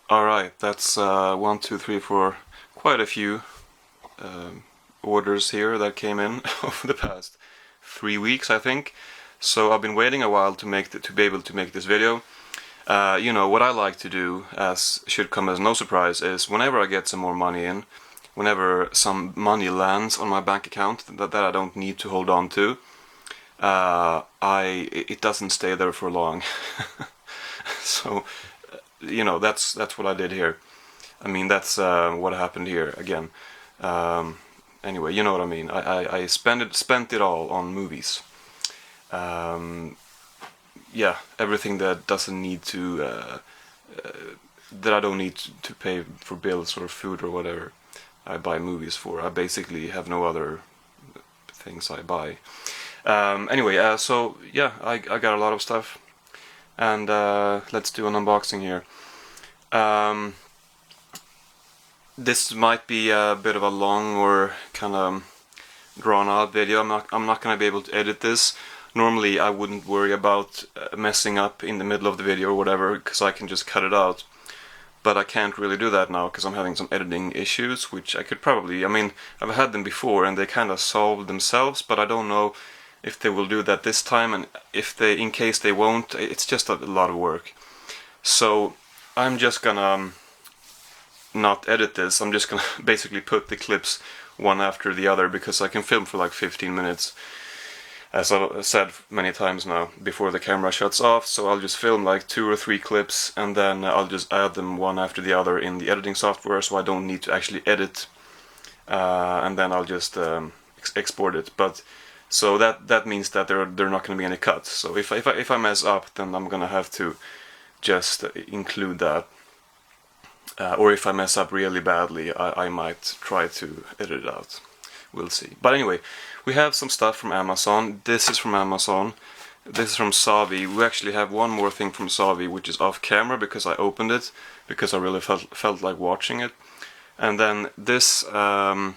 Alright, that's 1, 2, 3, 4, quite a few orders here that came in over the past 3 weeks, I think. So I've been waiting a while to be able to make this video. What I like to do, as should come as no surprise, is whenever I get some more money in, whenever some money lands on my bank account that I don't need to hold on to, it doesn't stay there for long. So, that's what I did here. I mean, that's what happened here again. Anyway, you know what I mean. I spent it all on movies. Yeah, everything that doesn't need to that I don't need to pay for bills or food or whatever, I buy movies for. I basically have no other things I buy. Anyway, so yeah, I got a lot of stuff, and let's do an unboxing here. This might be a bit of a long or kind of drawn out video. I'm not gonna be able to edit this. Normally I wouldn't worry about messing up in the middle of the video or whatever, because I can just cut it out. But I can't really do that now because I'm having some editing issues, which I could probably, I mean, I've had them before and they kind of solved themselves, but I don't know if they will do that this time, and in case they won't, it's just a lot of work. So I'm just gonna not edit this. I'm just gonna basically put the clips one after the other, because I can film for like 15 minutes, as I've said many times now, before the camera shuts off. So I'll just film like 2 or 3 clips, and then I'll just add them one after the other in the editing software, so I don't need to actually edit, and then I'll just export it. But so that means that there are not going to be any cuts. So if I mess up, then I'm gonna have to just include that. Or if I mess up really badly, I might try to edit it out. We'll see. But anyway, we have some stuff from Amazon. This is from Amazon. This is from Savi. We actually have one more thing from Savi, which is off camera because I opened it, because I really felt like watching it. And then this, I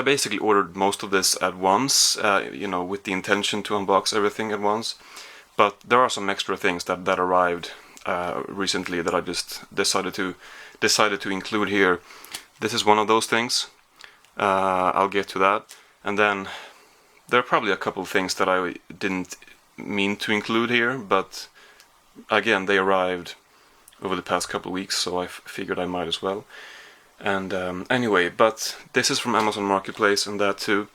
basically ordered most of this at once, with the intention to unbox everything at once. But there are some extra things that arrived recently that I just decided to include here. This is one of those things. I'll get to that. And then there are probably a couple of things that I didn't mean to include here, but again, they arrived over the past couple of weeks, so I figured I might as well. And anyway, but this is from Amazon Marketplace, and that too.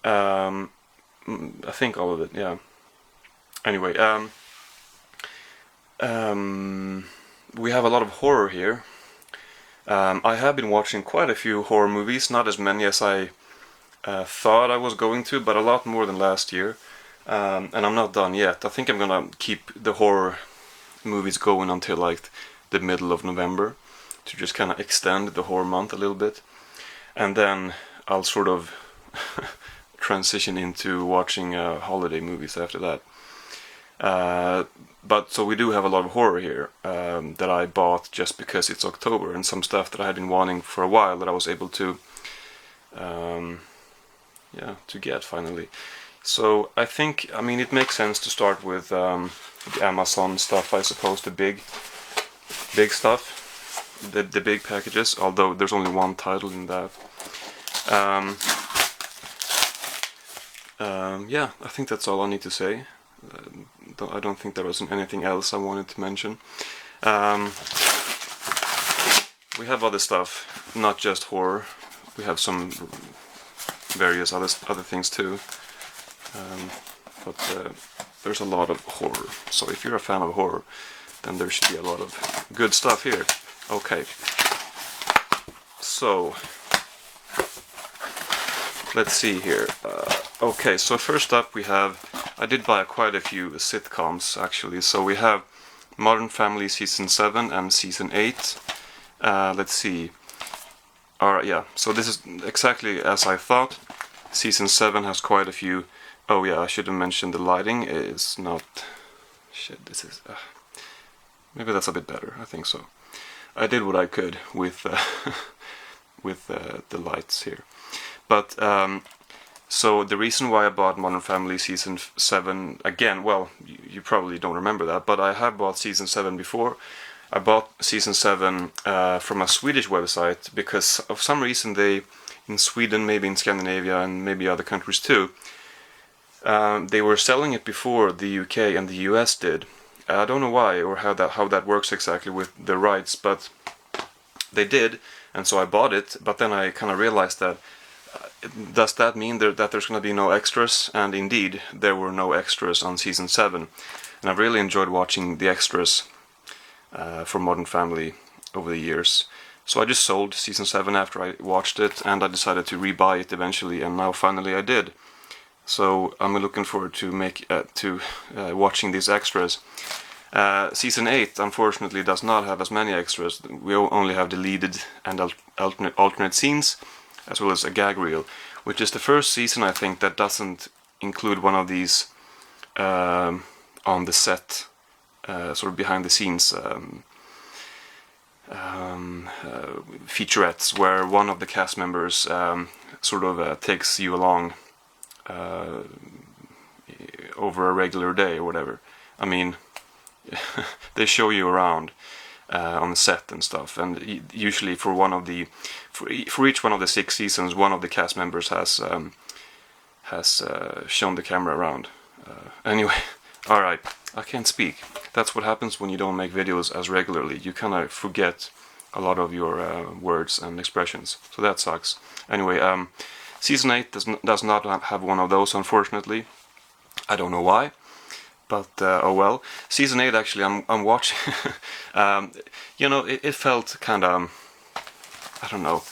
I think all of it, yeah. Anyway, we have a lot of horror here. I have been watching quite a few horror movies, not as many as I thought I was going to, but a lot more than last year. And I'm not done yet. I think I'm gonna keep the horror movies going until like the middle of November, to just kind of extend the horror month a little bit. And then I'll sort of transition into watching holiday movies after that. But so we do have a lot of horror here that I bought just because it's October, and some stuff that I had been wanting for a while that I was able to get finally. So I think, I mean, it makes sense to start with the Amazon stuff, I suppose, the big stuff, the big packages, although there's only one title in that. Yeah, I think that's all I need to say. I don't think there was anything else I wanted to mention. We have other stuff, not just horror. We have some various other things too. But there's a lot of horror. So if you're a fan of horror, then there should be a lot of good stuff here. Okay. So let's see here. Okay, so first up we have, I did buy quite a few sitcoms actually. So we have Modern Family Season 7 and Season 8. Let's see. Alright, yeah, so this is exactly as I thought. Season 7 has quite a few. Oh yeah, I should have mentioned the lighting is not... Shit, this is... maybe that's a bit better, I think so. I did what I could with the lights here. But so the reason why I bought Modern Family Season 7 again, well, you probably don't remember that, but I have bought Season 7 before, I bought season 7 from a Swedish website because of some reason they, in Sweden, maybe in Scandinavia and maybe other countries too, they were selling it before the UK and the US did. I don't know why or how that works exactly with the rights, but they did, and so I bought it. But then I kind of realized that does that mean that there's going to be no extras? And indeed, there were no extras on season 7, and I've really enjoyed watching the extras for Modern Family over the years. So I just sold season 7 after I watched it, and I decided to rebuy it eventually, and now finally I did. So I'm looking forward to watching these extras. Season 8 unfortunately does not have as many extras. We only have deleted and alternate scenes, as well as a gag reel, which is the first season I think that doesn't include one of these on the set, sort of behind the scenes featurettes, where one of the cast members sort of takes you along over a regular day or whatever. I mean, they show you around on the set and stuff, and usually for for each one of the 6 seasons, one of the cast members has shown the camera around. Anyway, all right, I can't speak. That's what happens when you don't make videos as regularly. You kind of forget a lot of your words and expressions, so that sucks. Anyway, season 8 does not have one of those, unfortunately. I don't know why, but oh well. Season 8, actually, I'm watching. You know, it felt kind of, I don't know.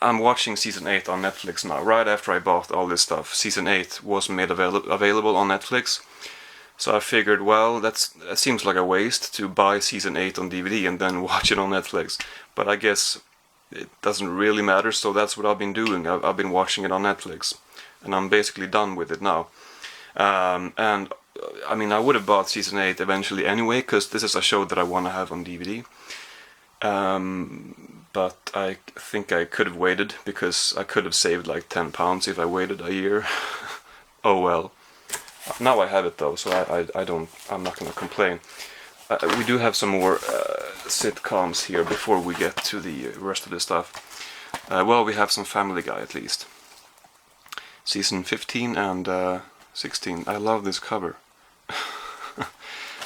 I'm watching season 8 on Netflix now. Right after I bought all this stuff, season 8 was made available on Netflix. So I figured, well, that seems like a waste to buy season 8 on DVD and then watch it on Netflix. But I guess it doesn't really matter, so that's what I've been doing. I've been watching it on Netflix, and I'm basically done with it now. And I mean, I would have bought season 8 eventually anyway, because this is a show that I want to have on DVD. But I think I could have waited, because I could have saved like £10 if I waited a year. Oh well. Now I have it though, so I'm not gonna complain. We do have some more sitcoms here before we get to the rest of the stuff. Well, we have some Family Guy at least. Season 15 and 16. I love this cover.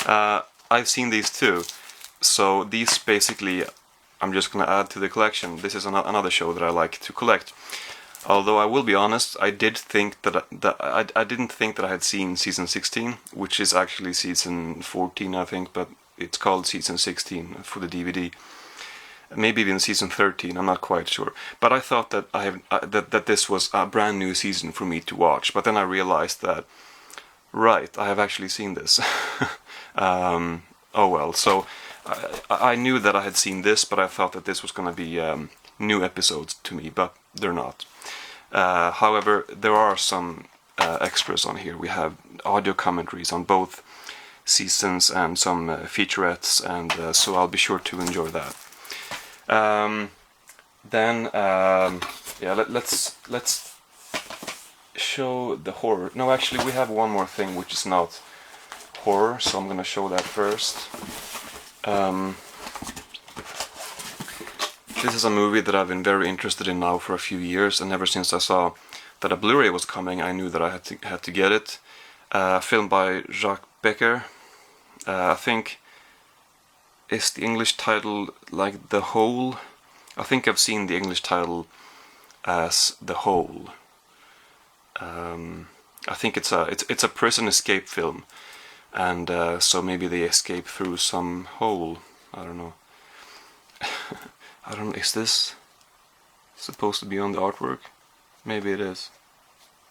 I've seen these too, so these basically I'm just gonna add to the collection. This is another show that I like to collect. Although I will be honest, I didn't think that I had seen season 16, which is actually season 14, I think, but it's called season 16 for the DVD. Maybe even season 13, I'm not quite sure. But I thought that that this was a brand new season for me to watch. But then I realized that, right, I have actually seen this. Oh well, so I knew that I had seen this, but I thought that this was going to be new episodes to me, but they're not. However, there are some extras on here. We have audio commentaries on both seasons and some featurettes, and so I'll be sure to enjoy that. Yeah, let's show the horror. No, actually, we have one more thing which is not horror, so I'm gonna show that first. This is a movie that I've been very interested in now for a few years, and ever since I saw that a Blu-ray was coming, I knew that I had to get it. Filmed by Jacques Becker. I think is the English title like The Hole? I think I've seen the English title as The Hole. I think it's a prison escape film, and so maybe they escape through some hole. I don't know. I don't know, is this supposed to be on the artwork? Maybe it is.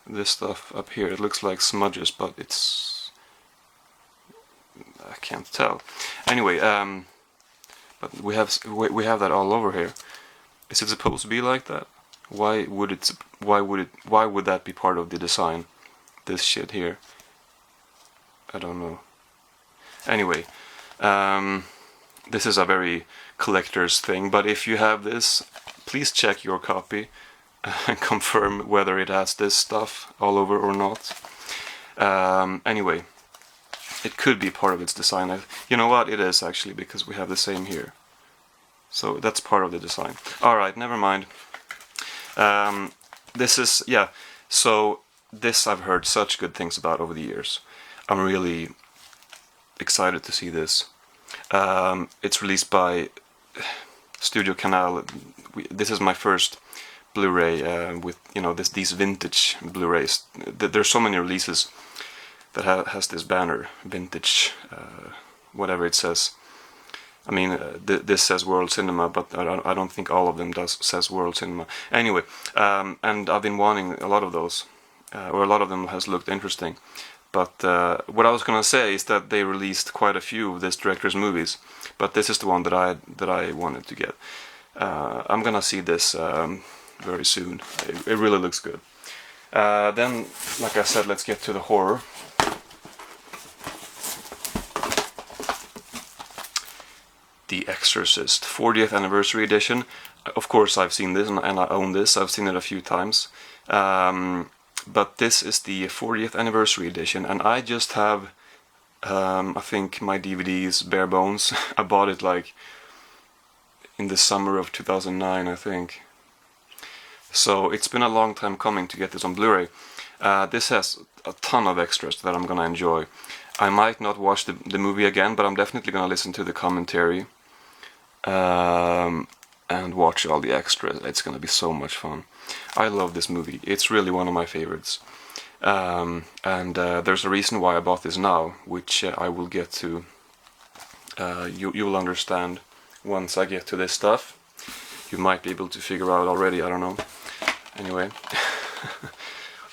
This stuff up here, it looks like smudges, but it's... I can't tell. Anyway, but we have that all over here. Is it supposed to be like that? Why would that be part of the design? This shit here. I don't know. Anyway, this is a very collector's thing, but if you have this, please check your copy and confirm whether it has this stuff all over or not. Anyway, It could be part of its design. You know what? It is actually, because we have the same here. So that's part of the design. Alright, never mind. This is, yeah, so this I've heard such good things about over the years. I'm really excited to see this. It's released by Studio Canal. This is my first Blu-ray with, you know, these vintage Blu-rays. There's so many releases that has this banner, vintage, whatever it says. I mean, this says World Cinema, but I don't think all of them says World Cinema. Anyway, and I've been wanting a lot of those, or a lot of them has looked interesting. But what I was gonna say is that they released quite a few of this director's movies, but this is the one that I wanted to get. I'm gonna see this very soon. It really looks good. Then, like I said, let's get to the horror. The Exorcist 40th Anniversary Edition. Of course I've seen this and I own this. I've seen it a few times. But this is the 40th Anniversary Edition, and I just have, I think my DVDs bare bones. I bought it like in the summer of 2009, I think. So it's been a long time coming to get this on Blu-ray. This has a ton of extras that I'm gonna enjoy. I might not watch the movie again, but I'm definitely gonna listen to the commentary. And watch all the extras. It's gonna be so much fun. I love this movie. It's really one of my favorites. And there's a reason why I bought this now, which I will get to. You'll understand once I get to this stuff. You might be able to figure out already, I don't know. Anyway,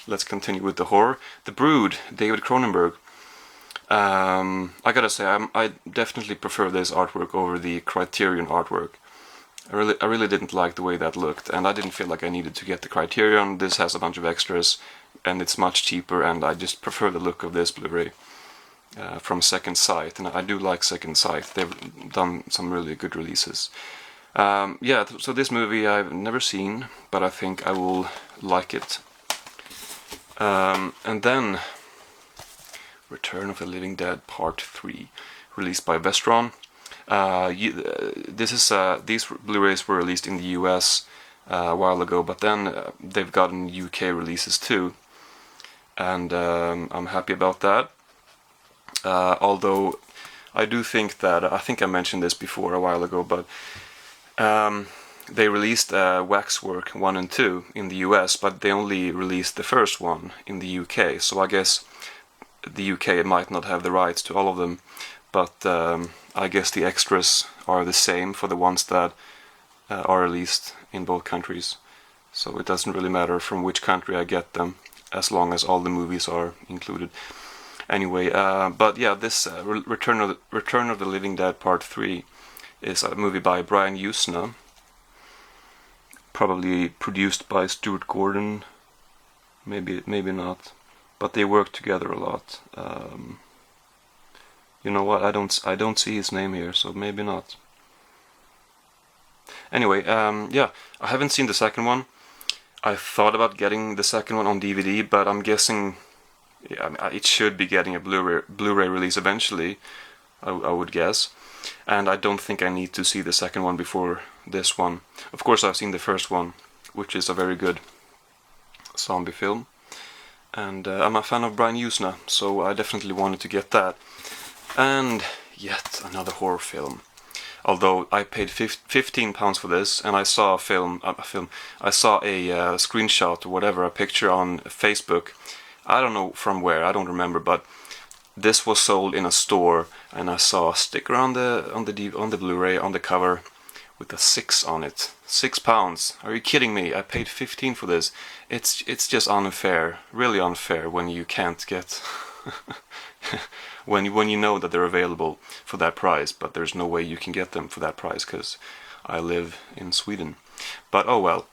let's continue with the horror. The Brood, David Cronenberg. I gotta say, I definitely prefer this artwork over the Criterion artwork. I really didn't like the way that looked, and I didn't feel like I needed to get the Criterion. This has a bunch of extras, and it's much cheaper, and I just prefer the look of this Blu-ray from Second Sight, and I do like Second Sight. They've done some really good releases. Yeah, so this movie I've never seen, but I think I will like it. And then Return of the Living Dead Part 3, released by Vestron. These Blu-rays were released in the US a while ago, but then they've gotten UK releases too, and I'm happy about that. Although I do think that, I think I mentioned this before a while ago, but they released Waxwork 1 and 2 in the US, but they only released the first one in the UK, so I guess the UK might not have the rights to all of them, but I guess the extras are the same for the ones that are released in both countries, so it doesn't really matter from which country I get them, as long as all the movies are included. Anyway, but yeah, this Return of the Living Dead Part 3 is a movie by Brian Usna, probably produced by Stuart Gordon, maybe not, but they work together a lot. You know what? I don't see his name here, so maybe not. Anyway, yeah, I haven't seen the second one. I thought about getting the second one on DVD, but I'm guessing, yeah, it should be getting a Blu-ray release eventually, I would guess. And I don't think I need to see the second one before this one. Of course, I've seen the first one, which is a very good zombie film. And I'm a fan of Brian Usna, so I definitely wanted to get that. And yet another horror film. Although I paid £15 for this, and I saw I saw a screenshot or whatever, a picture on Facebook. I don't know from where, I don't remember, but this was sold in a store, and I saw a sticker on the Blu-ray on the cover with a 6 on it. £6. Are you kidding me? I paid 15 for this. It's just unfair, really unfair, when you can't get when you know that they're available for that price, but there's no way you can get them for that price because I live in Sweden. But oh well.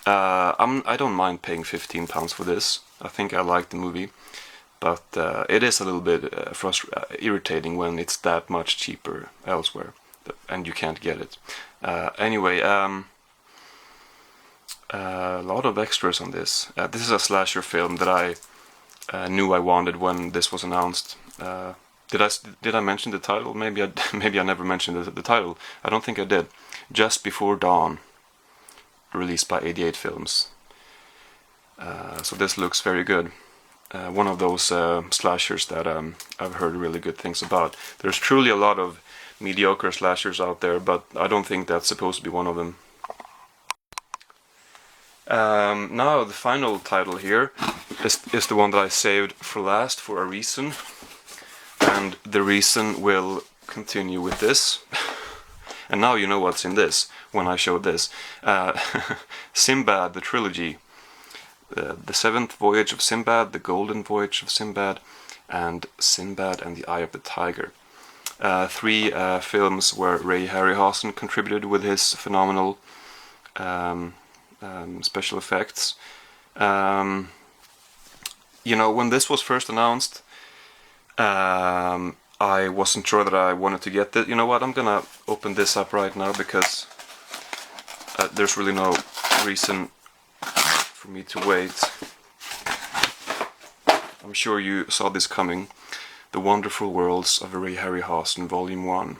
I don't mind paying £15 for this. I think I like the movie, but it is a little bit irritating when it's that much cheaper elsewhere and you can't get it. Anyway, a lot of extras on this. This is a slasher film that I knew I wanted when this was announced. Did I mention the title? Maybe I maybe I never mentioned the title. I don't think I did. Just Before Dawn, released by 88 Films. So this looks very good. One of those slashers that I've heard really good things about. There's truly a lot of mediocre slashers out there, but I don't think that's supposed to be one of them. Now the final title here is the one that I saved for last for a reason, and the reason will continue with this. And now you know what's in this when I show this. Sinbad, the trilogy. The Seventh Voyage of Sinbad, The Golden Voyage of Sinbad, and Sinbad and the Eye of the Tiger. Three films where Ray Harryhausen contributed with his phenomenal special effects. You know, when this was first announced, I wasn't sure that I wanted to get this. You know what, I'm gonna open this up right now because there's really no reason for me to wait. I'm sure you saw this coming. The Wonderful Worlds of Ray Harryhausen, Volume 1.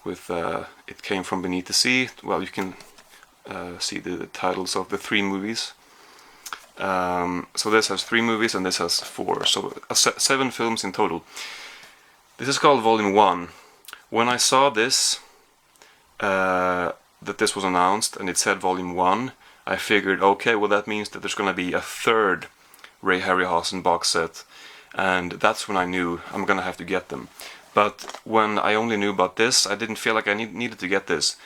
With It Came From Beneath the Sea. Well, you can see the titles of the three movies. So this has 3 movies and this has 4. So 7 films in total. This is called Volume 1. When I saw this, that this was announced and it said Volume 1, I figured, okay, well that means that there's going to be a 3rd Ray Harryhausen box set, and that's when I knew I'm going to have to get them. But when I only knew about this, I didn't feel like I needed to get this,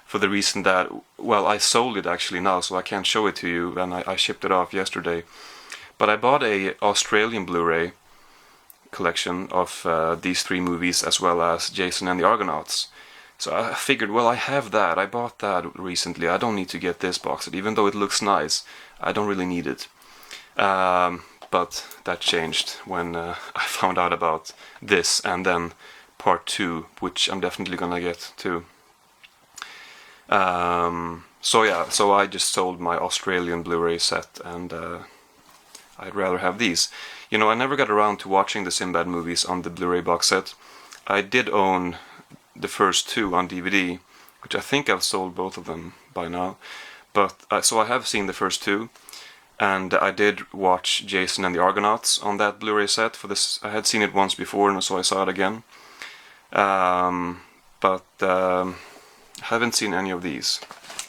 for the reason that, well, I sold it actually now, so I can't show it to you, and I shipped it off yesterday. But I bought a Australian Blu-ray collection of these 3 movies, as well as Jason and the Argonauts. So I figured, well, I have that. I bought that recently. I don't need to get this box set, even though it looks nice. I don't really need it. But that changed when I found out about this, and then part 2, which I'm definitely gonna get too. So yeah, so I just sold my Australian Blu-ray set, and I'd rather have these. You know, I never got around to watching the Sinbad movies on the Blu-ray box set. I did own the first 2 on DVD, which I think I've sold both of them by now. But so I have seen the first 2, and I did watch Jason and the Argonauts on that Blu-ray set. For this, I had seen it once before, and so I saw it again. But I haven't seen any of these,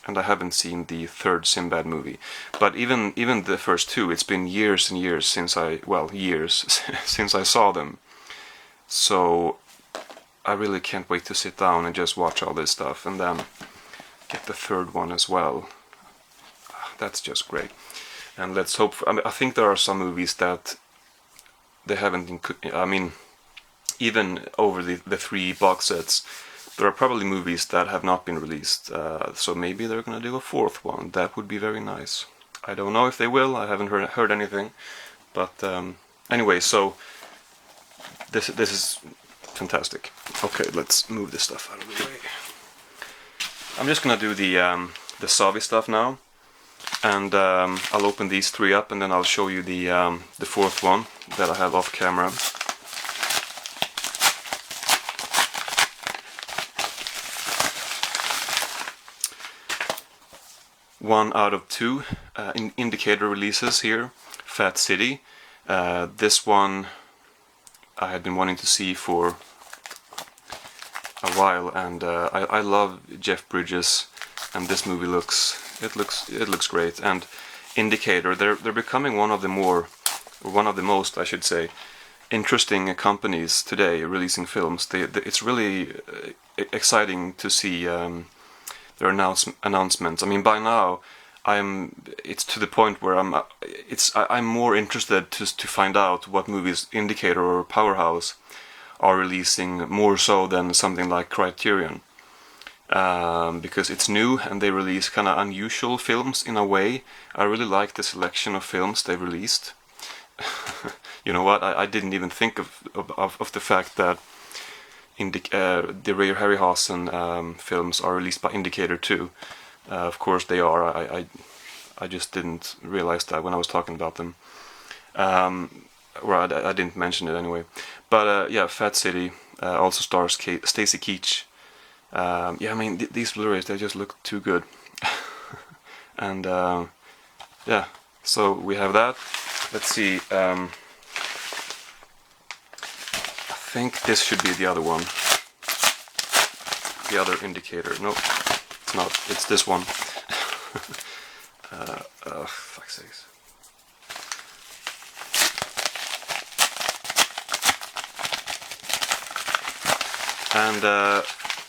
and I haven't seen the 3rd Sinbad movie. But even the first 2, it's been years and years since years since I saw them. So I really can't wait to sit down and just watch all this stuff, and then get the 3rd one as well. That's just great. And let's hope I think there are some movies that they haven't I mean, even over the 3 box sets, there are probably movies that have not been released. So maybe they're gonna do a 4th one. That would be very nice. I don't know if they will. I haven't heard anything. But anyway, so this is fantastic. Okay, let's move this stuff out of the way. I'm just gonna do the Savi stuff now, and I'll open these 3 up, and then I'll show you the 4th one that I have off camera. One out of 2 indicator releases here. Fat City. This one I had been wanting to see for a while, and I love Jeff Bridges, and this movie looks great. And Indicator, they're becoming one of the most, I should say, interesting companies today releasing films. It's really exciting to see their announcements. I mean, by now it's to the point where I'm more interested to find out what movies Indicator or Powerhouse are releasing, more so than something like Criterion, because it's new and they release kind of unusual films in a way. I really like the selection of films they released. You know what? I didn't even think of the fact that the Ray Harryhausen films are released by Indicator too. Of course they are. I just didn't realize that when I was talking about them. Well, I didn't mention it anyway. But yeah, Fat City also stars Stacy Keach. Yeah, I mean these Blu-rays, they just look too good. And yeah, so we have that. Let's see. I think this should be the other one. The other indicator. No, it's not. It's this one. Fuck's sakes. And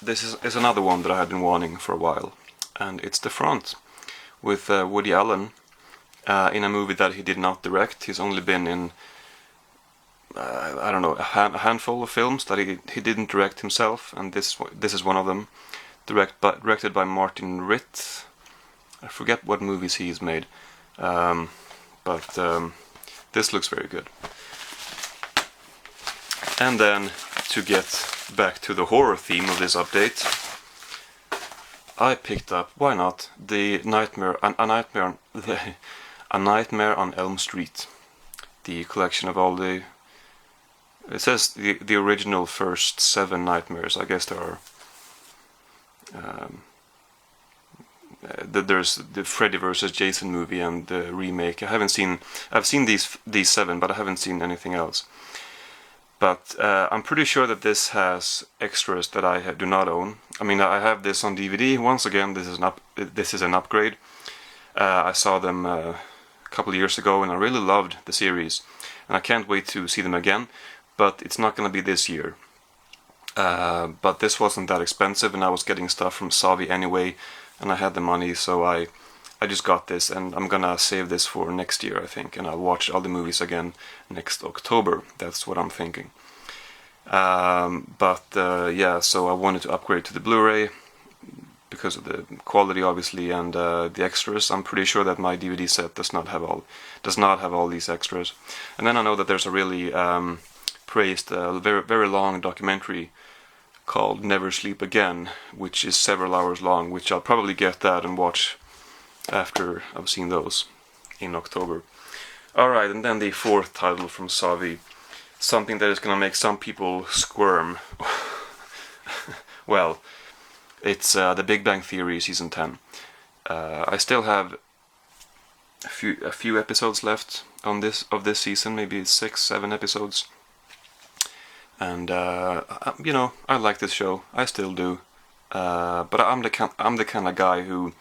this is another one that I had been wanting for a while, and it's The Front, with Woody Allen in a movie that he did not direct. He's only been in I don't know, a handful of films that he didn't direct himself, and this is one of them, directed by Martin Ritt. I forget what movies he's made, but this looks very good. And then, to get back to the horror theme of this update, I picked up, why not, the A Nightmare on Elm Street, the collection of all the. It says the original first 7 nightmares. I guess there are. There's the Freddy vs. Jason movie and the remake. I've seen these 7, but I haven't seen anything else. But I'm pretty sure that this has extras that I do not own. I mean, I have this on DVD. Once again, this is an upgrade. I saw them a couple of years ago, and I really loved the series, and I can't wait to see them again. But it's not going to be this year. But this wasn't that expensive, and I was getting stuff from Savi anyway, and I had the money, so I just got this, and I'm gonna save this for next year, I think, and I'll watch all the movies again next October. That's what I'm thinking. Yeah, so I wanted to upgrade to the Blu-ray because of the quality, obviously, and the extras. I'm pretty sure that my DVD set does not have all these extras. And then I know that there's a really praised very long documentary called Never Sleep Again, which is several hours long, which I'll probably get that and watch after I've seen those in October. Alright, and then the 4th title from Savi, something that is gonna make some people squirm. Well, it's The Big Bang Theory season 10. I still have a few episodes left of this season, maybe 6-7 episodes. And you know, I like this show. I still do. But I'm the kind of guy who,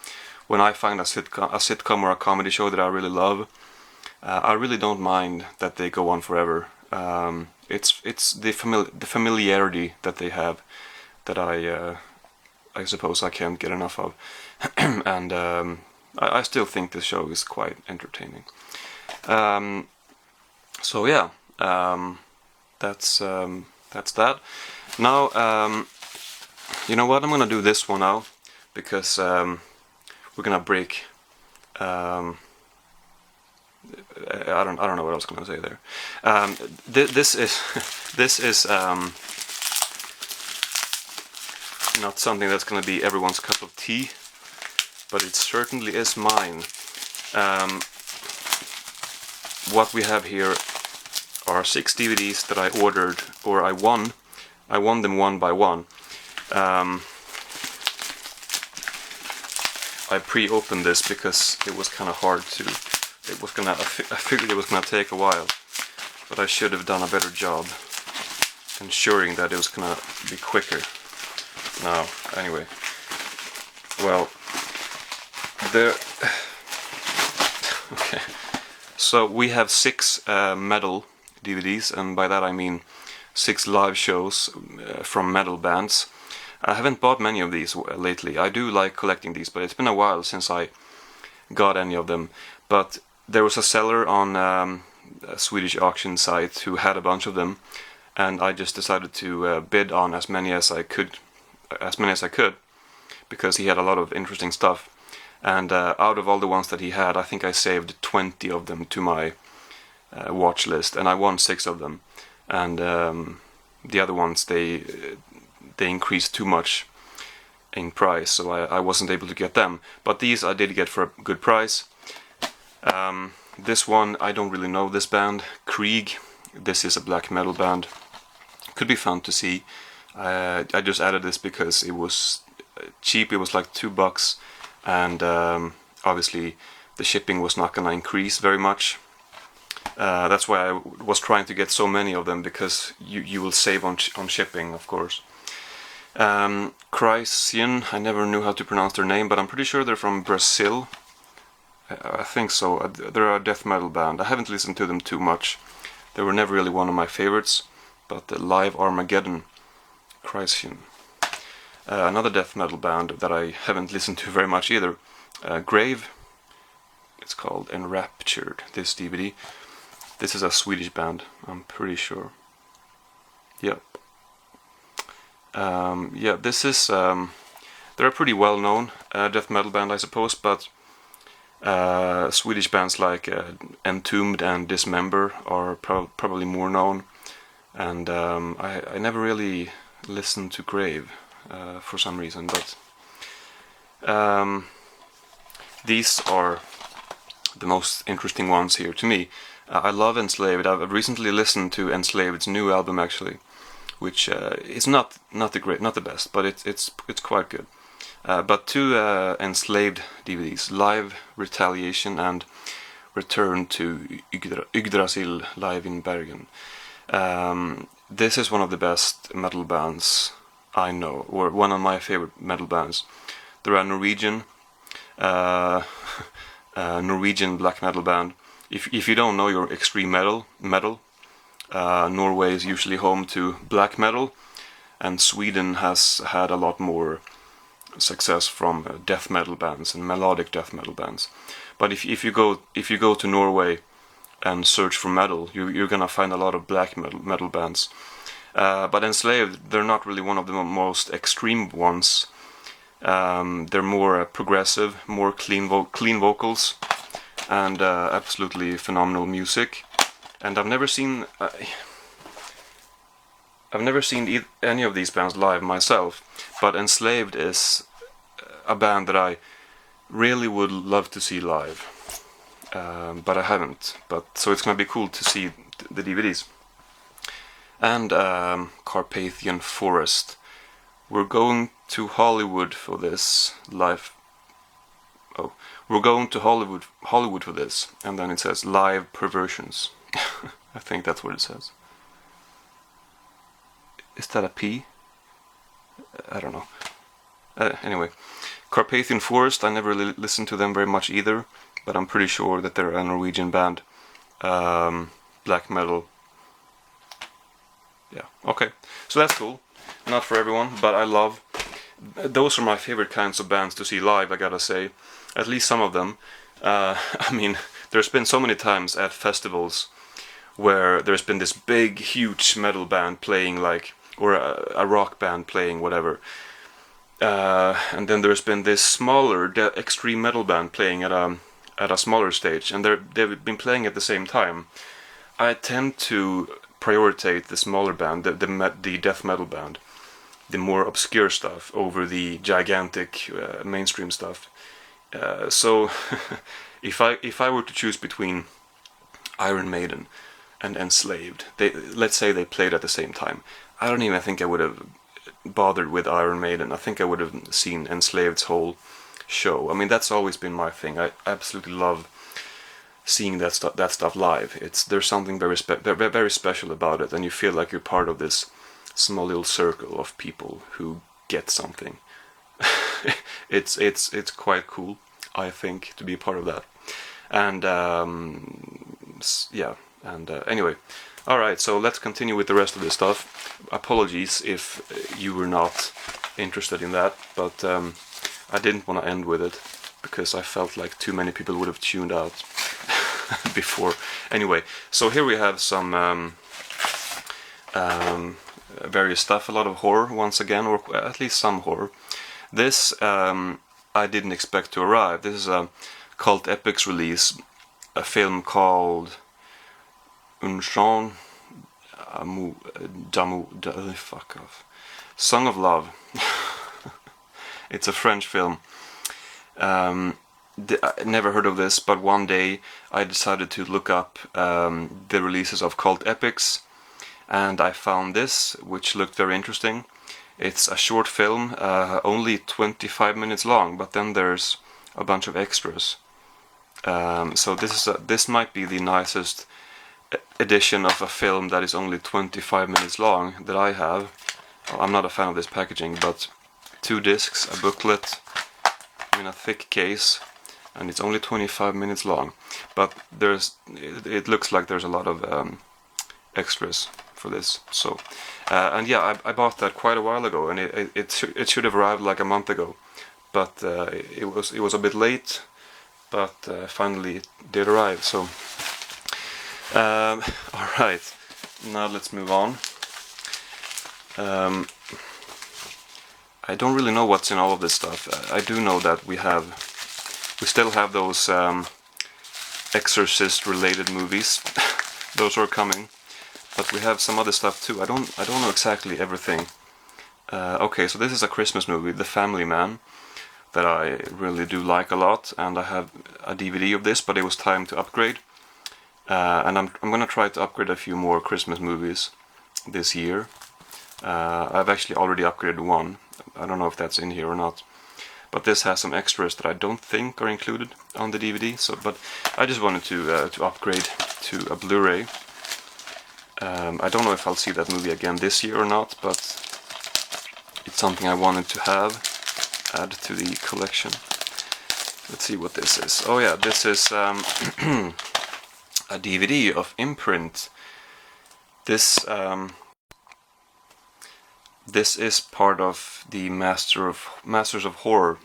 when I find a sitcom or a comedy show that I really love, I really don't mind that they go on forever. It's the familiarity that they have that I suppose I can't get enough of. And I still think this show is quite entertaining. So yeah, that's that. Now, you know what? I'm gonna do this one now because we're gonna break. I don't know what I was gonna say there. This is not something that's gonna be everyone's cup of tea, but it certainly is mine. What we have here are 6 DVDs that I ordered, or I won. I won them one by one. I pre-opened this because it was kind of hard to. I figured it was gonna take a while, but I should have done a better job ensuring that it was gonna be quicker. Now, anyway, well, there. Okay, so we have 6 metal DVDs, and by that I mean 6 live shows from metal bands. I haven't bought many of these lately. I do like collecting these, but it's been a while since I got any of them. But there was a seller on a Swedish auction site who had a bunch of them, and I just decided to bid on as many as I could, because he had a lot of interesting stuff. And out of all the ones that he had, I think I saved 20 of them to my watch list, and I won 6 of them. And the other ones, they increased too much in price, so I wasn't able to get them. But these I did get for a good price. This one, I don't really know this band, Krieg. this is a black metal band. Could be fun to see. I just added this because it was cheap. It was like $2, and obviously the shipping was not gonna increase very much. That's why I was trying to get so many of them, because you will save on shipping, of course. Chrysian, I never knew how to pronounce their name, but I'm pretty sure they're from Brazil. I think so. They're a death metal band. I haven't listened to them too much. They were never really one of my favorites, but the Live Armageddon, Chrysian. Another death metal band that I haven't listened to very much either. Grave, it's called Enraptured, this DVD. This is a Swedish band, I'm pretty sure. Yep. Yeah, this is... they're a pretty well-known death metal band, I suppose, but Swedish bands like Entombed and Dismember are probably more known. And I never really listened to Grave for some reason, but these are the most interesting ones here to me. I love Enslaved. I've recently listened to Enslaved's new album, actually, which is not the best, but it's quite good. But two Enslaved DVDs, Live Retaliation and Return to Yggdrasil Live in Bergen. This is one of the best metal bands I know, or one of my favorite metal bands. They're a Norwegian black metal band. If you don't know your extreme metal, Norway is usually home to black metal, and Sweden has had a lot more success from death metal bands and melodic death metal bands. But if you go to Norway and search for metal, you're gonna find a lot of black metal bands. But Enslaved, they're not really one of the most extreme ones. They're more progressive, more clean vocals, and absolutely phenomenal music. And I've never seen any of these bands live myself, but Enslaved is a band that I really would love to see live, but I haven't. So it's gonna be cool to see the DVDs. And Carpathian Forest. We're going to Hollywood for this live. Oh, we're going to Hollywood for this, and then it says Live Perversions. I think that's what it says. Is that a P? I don't know. Anyway, Carpathian Forest, I never really listened to them very much either, but I'm pretty sure that they're a Norwegian band. Black metal. Yeah, okay. So that's cool. Not for everyone, but I love... Those are my favorite kinds of bands to see live, I gotta say. At least some of them. I mean, there's been so many times at festivals where there's been this big, huge metal band playing, like, or a rock band playing, whatever. And then there's been this smaller extreme metal band playing at a smaller stage, and they've been playing at the same time. I tend to prioritize the smaller band, the death metal band, the more obscure stuff over the gigantic mainstream stuff. So if I were to choose between Iron Maiden and Enslaved, let's say they played at the same time, I don't even think I would have bothered with Iron Maiden. I think I would have seen Enslaved's whole show. I mean, that's always been my thing. I absolutely love seeing that stuff live. There's something very special about it, and you feel like you're part of this small little circle of people who get something. It's quite cool, I think, to be a part of that. And yeah, and anyway, all right. So let's continue with the rest of this stuff. Apologies if you were not interested in that, but I didn't want to end with it because I felt like too many people would have tuned out before. Anyway, so here we have some various stuff, a lot of horror once again, or at least some horror. This I didn't expect to arrive. This is a Cult Epics release, a film called fuck off. Song of Love. It's a French film. I never heard of this, but one day I decided to look up the releases of cult epics, and I found this, which looked very interesting. It's a short film, only 25 minutes long, but then there's a bunch of extras. So this might be the nicest edition of a film that is only 25 minutes long that I have. I'm not a fan of this packaging, but 2 discs, a booklet, in a thick case, and it's only 25 minutes long. But it looks like there's a lot of extras for this. So, and yeah, I bought that quite a while ago, and it should have arrived like a month ago, but it was a bit late, but finally it did arrive. So, all right, now let's move on. I don't really know what's in all of this stuff. I do know that we still have those Exorcist related movies. Those are coming, but we have some other stuff too. I don't know exactly everything. Okay, so this is a Christmas movie, The Family Man, that I really do like a lot, and I have a DVD of this, but it was time to upgrade. And I'm gonna try to upgrade a few more Christmas movies this year. I've actually already upgraded one. I don't know if that's in here or not, but this has some extras that I don't think are included on the DVD. So, but I just wanted to upgrade to a Blu-ray. I don't know if I'll see that movie again this year or not, but it's something I wanted to add to the collection. Let's see what this is. Oh yeah, this is a DVD of Imprint. This is part of the Masters of Horror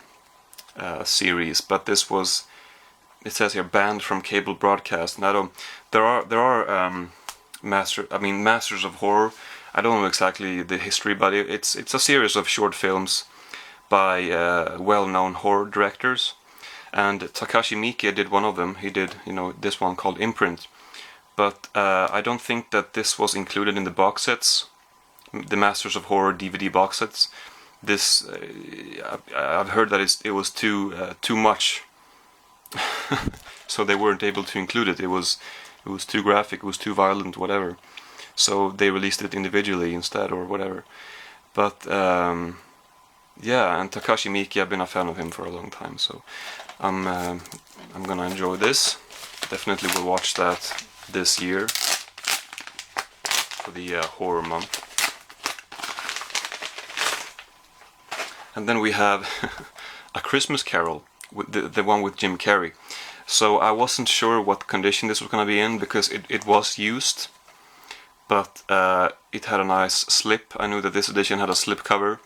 series, but this was, it says here, banned from cable broadcast. And there are Masters of Horror. I don't know exactly the history, but it's a series of short films by well-known horror directors. And Takashi Miike did one of them. He did, this one called Imprint. But I don't think that this was included in the box sets, the Masters of Horror DVD box sets. This I've heard that it was too much, so they weren't able to include it. It was too graphic, it was too violent, whatever. So they released it individually instead, or whatever. But yeah, and Takashi Miike, I've been a fan of him for a long time, so I'm gonna enjoy this. Definitely will watch that this year for the horror month. And then we have A Christmas Carol, with the one with Jim Carrey. So I wasn't sure what condition this was going to be in, because it was used, but it had a nice slip. I knew that this edition had a slip cover,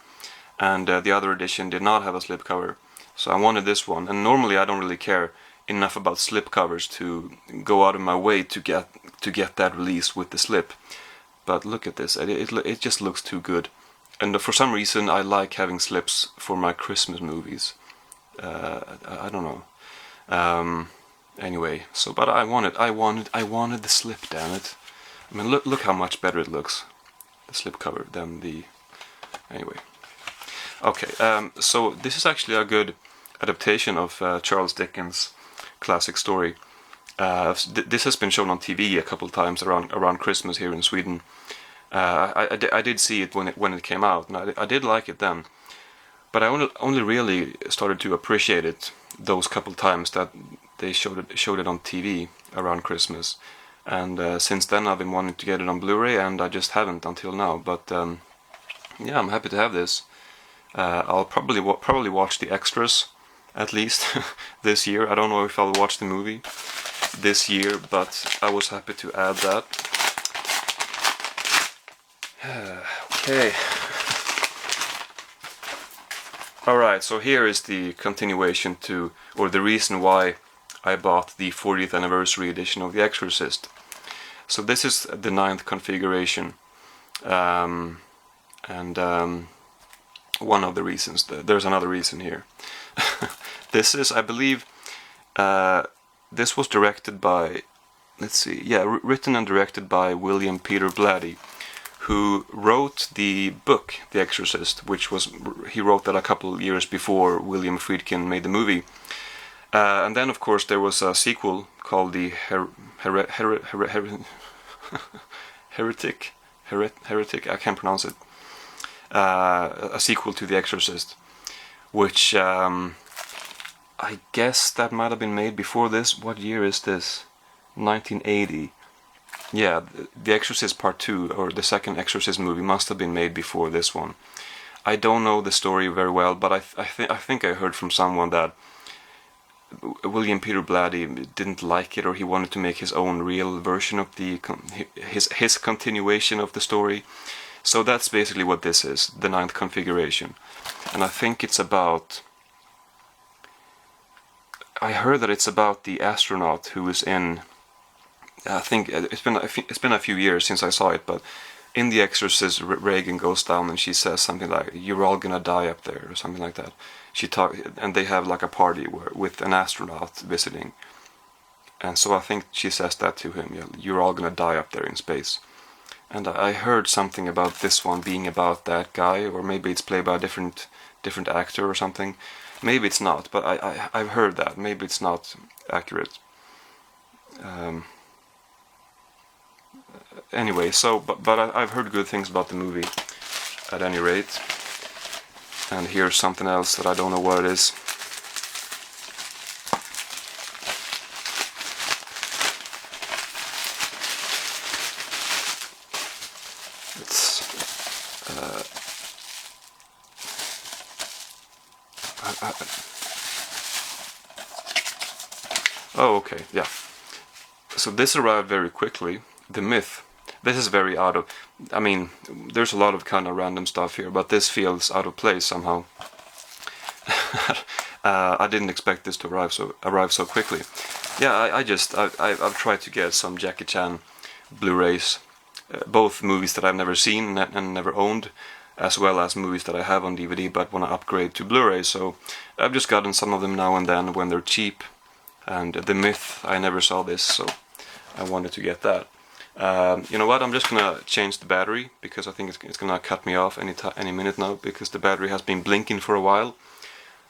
and the other edition did not have a slip cover. So I wanted this one, and normally I don't really care enough about slip covers to go out of my way to get that release with the slip. But look at this, it just looks too good. And for some reason I like having slips for my Christmas movies. I don't know. Anyway, so but I wanted the slip, damn it. I mean, look how much better it looks, the slip cover, than the. Anyway. Okay, so this is actually a good adaptation of Charles Dickens' classic story. This has been shown on TV a couple of times around Christmas here in Sweden. I did see it when it came out, and I did like it then. But I only really started to appreciate it those couple times that they showed it on TV around Christmas. And since then I've been wanting to get it on Blu-ray, and I just haven't until now. But yeah, I'm happy to have this. I'll probably watch the extras at least this year. I don't know if I'll watch the movie this year, but I was happy to add that. Okay. Alright, so here is the continuation to, or the reason why I bought the 40th anniversary edition of The Exorcist. So this is the 9th configuration, and one of the reasons, there's another reason here. This is, I believe, this was directed by, let's see, yeah, written and directed by William Peter Blatty, who wrote the book The Exorcist, he wrote that a couple years before William Friedkin made the movie. And then, of course, there was a sequel called the Heretic. Heretic. I can't pronounce it. A sequel to The Exorcist, which I guess that might have been made before this. What year is this? 1980. Yeah, The Exorcist Part 2, or the second Exorcist movie, must have been made before this one. I don't know the story very well, but I think I heard from someone that William Peter Blatty didn't like it, or he wanted to make his own real version of his continuation of the story. So that's basically what this is, the ninth configuration. And I think it's about... I heard that it's about the astronaut who is in... I think it's been a few years since I saw it, but in The Exorcist, Reagan goes down and she says something like, "You're all gonna die up there," or something like that. And they have like a party with an astronaut visiting, and so I think she says that to him. Yeah, "You're all gonna die up there in space." And I heard something about this one being about that guy, or maybe it's played by a different actor or something. Maybe it's not, but I've heard that. Maybe it's not accurate. Anyway, so but I've heard good things about the movie, at any rate. And here's something else that I don't know what it is. It's oh, okay, yeah. So this arrived very quickly. The Myth. This is very out of... I mean, there's a lot of kind of random stuff here, but this feels out of place somehow. I didn't expect this to arrive so quickly. Yeah, I've tried to get some Jackie Chan Blu-rays, both movies that I've never seen and never owned, as well as movies that I have on DVD but want to upgrade to Blu-ray. So I've just gotten some of them now and then when they're cheap. And The Myth, I never saw this, so I wanted to get that. You know what? I'm just gonna change the battery because I think it's gonna cut me off any minute now, because the battery has been blinking for a while.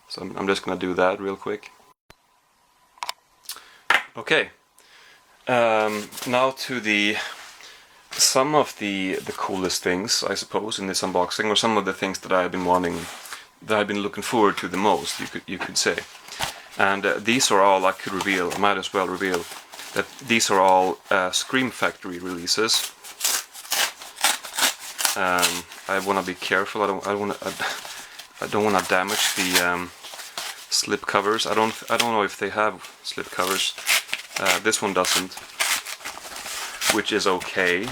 So I'm just gonna do that real quick. Okay. Now to some of the coolest things, I suppose, in this unboxing, or some of the things that I've been wanting, that I've been looking forward to the most, you could say. And these are all, I might as well reveal that these are all Scream Factory releases. I want to be careful. I don't want to damage the slip covers. I don't know if they have slip covers. This one doesn't, which is okay.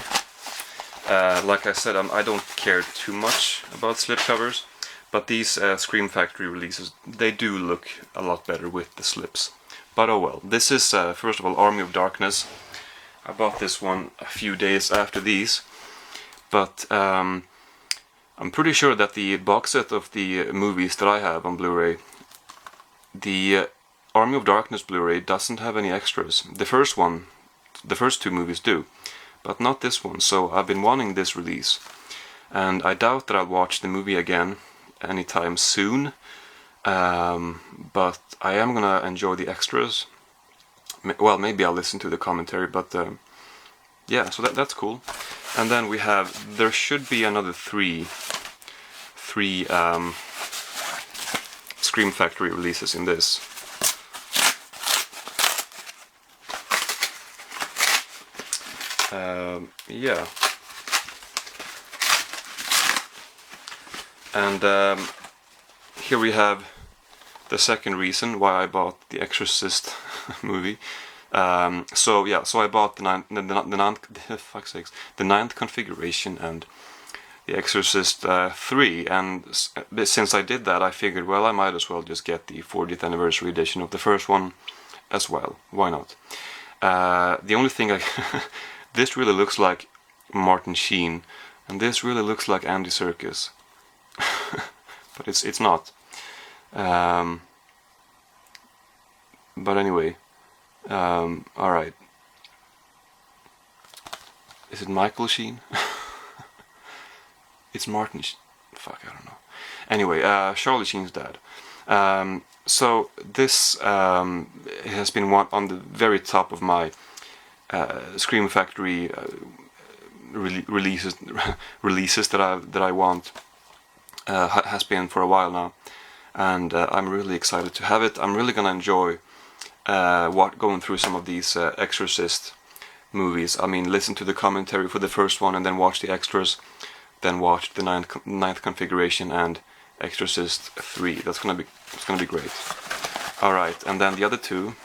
Like I said, I don't care too much about slip covers, but these Scream Factory releases, they do look a lot better with the slips. But oh well. This is, first of all, Army of Darkness. I bought this one a few days after these, but I'm pretty sure that the box set of the movies that I have on Blu-ray, the Army of Darkness Blu-ray doesn't have any extras. The first two movies do, but not this one, so I've been wanting this release. And I doubt that I'll watch the movie again anytime soon, but I am gonna enjoy the extras. Well, maybe I'll listen to the commentary, but yeah, so that's cool. And then we have, there should be another three Scream Factory releases in this. Yeah. And here we have the second reason why I bought the Exorcist movie. So I bought the ninth configuration and the Exorcist 3, and since I did that, I figured, well, I might as well just get the 40th anniversary edition of the first one as well. Why not? The only thing this really looks like Martin Sheen, and this really looks like Andy Serkis. But it's not. But anyway, alright. Is it Michael Sheen? It's Martin Fuck, I don't know. Anyway, Charlie Sheen's dad. So this has been one on the very top of my Scream Factory releases that I want. Has been for a while now, and I'm really excited to have it. I'm really gonna enjoy going through some of these Exorcist movies. I mean, listen to the commentary for the first one and then watch the extras, then watch the ninth configuration and Exorcist 3. It's gonna be great. All right, and then the other two.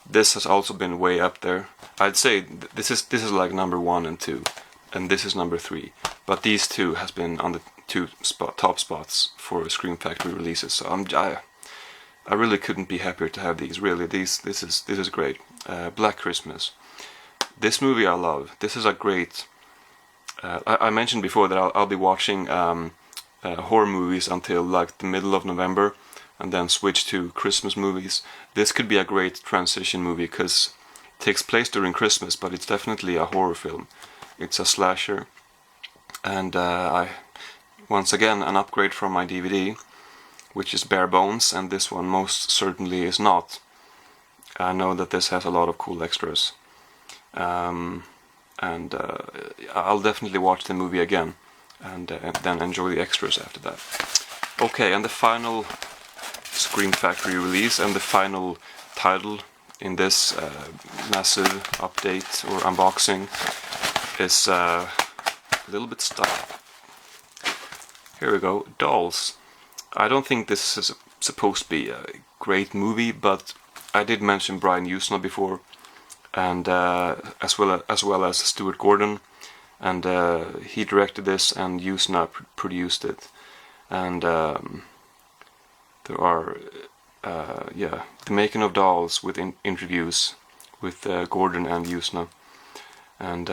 This has also been way up there. I'd say this is like number 1 and 2, and this is number 3. But these two has been on the top spots for Scream Factory releases. So I really couldn't be happier to have these. Really, this is great. Black Christmas. This movie I love. This is a great. I mentioned before that I'll be watching horror movies until like the middle of November, and then switch to Christmas movies. This could be a great transition movie because it takes place during Christmas, but it's definitely a horror film. It's a slasher, and once again an upgrade from my DVD, which is bare bones, and this one most certainly is not. I know that this has a lot of cool extras, and I'll definitely watch the movie again, and then enjoy the extras after that. Okay, and the final Scream Factory release and the final title in this massive update or unboxing is a little bit stuck. Here we go, Dolls. I don't think this is supposed to be a great movie, but I did mention Brian Usna before, and as well as Stuart Gordon, and he directed this, and Usna produced it, and there are the making of Dolls with interviews with Gordon and Usna, and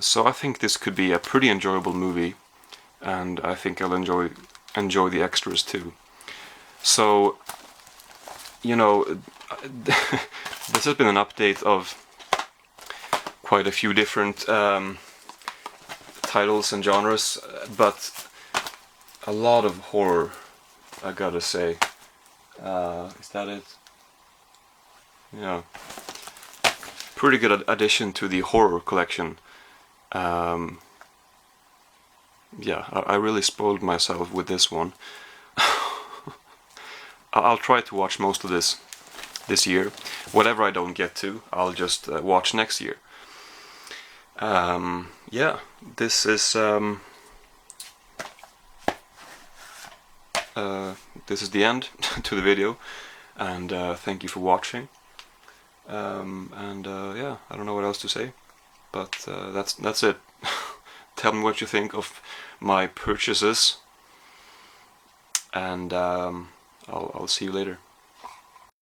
so I think this could be a pretty enjoyable movie, and I think I'll enjoy the extras too. So, you know, this has been an update of quite a few different titles and genres, but a lot of horror, I gotta say. Is that it? Yeah. Pretty good addition to the horror collection. Yeah, I really spoiled myself with this one. I'll try to watch most of this year. Whatever I don't get to, I'll just watch next year. Yeah, this is the end to the video, and thank you for watching. Yeah, I don't know what else to say, but that's it. Tell me what you think of my purchases, and I'll see you later.